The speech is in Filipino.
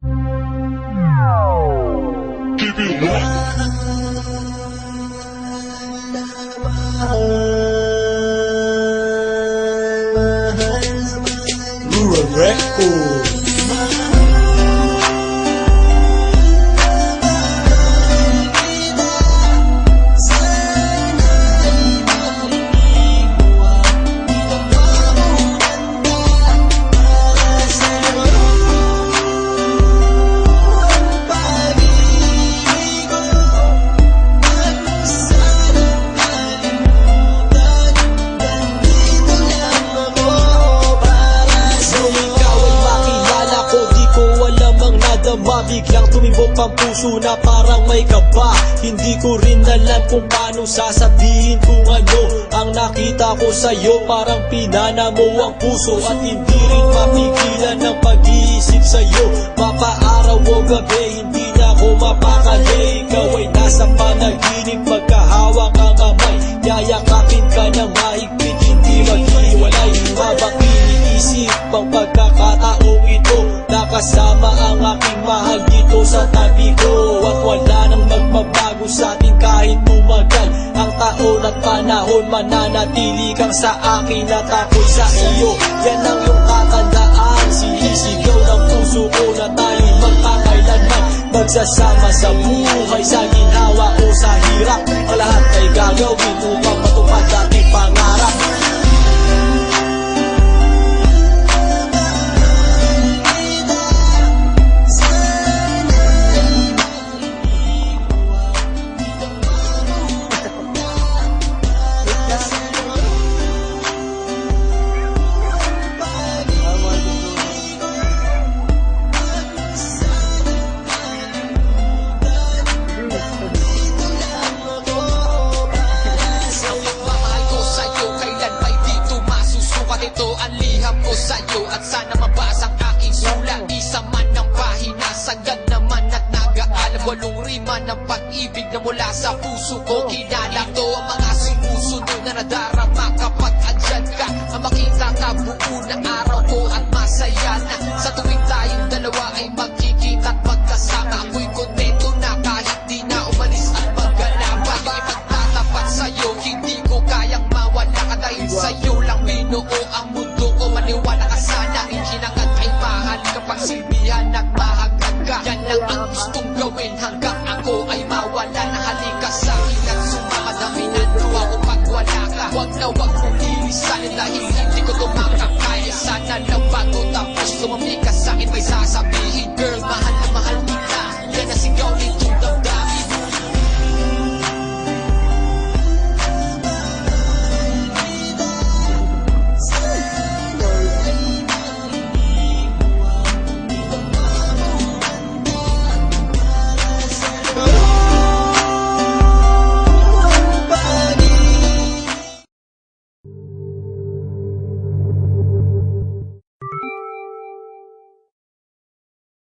Rural Record. Biglang tumibok ang puso na parang may kaba. Hindi ko rin alam kung paano sasabihin kung ano ang nakita ko sa'yo. Parang pinana mo ang puso at hindi rin mapigilan ng pag-iisip sa'yo. Mapaaraw o gabi, hindi na ako mapakali. Ikaw ay nasa panaginip, magkahawak ang kamay. Yayakapin ka ng mahigpit, hindi maghiwalay. Habang iniisip ang pagkakataong ito, nakasama ang aking mahal dito sa tabi ko. At wala nang magbabago sa atin kahit tumagal ang taon at panahon. Mananatili kang sa akin at ako'y sa iyo. Yan ang iyong tatandaan, sinisigaw ng puso ko na tayo'y magkakailanman magsasama sa buhay, sa ginhawa o sa hirap. Ang lahat ay gagawin upang matupad ating pangarap. Ito ang liham ko sa'yo at sana mabasa ang aking sulat. Isa man ng pahina, sagad naman at nag-aalam. 8 rima ng pag-ibig na mula sa puso ko. Kinala to ang mga sumusunod na nadarama kapag andyan ka. Ang makita ka buo na araw ko at masaya na sa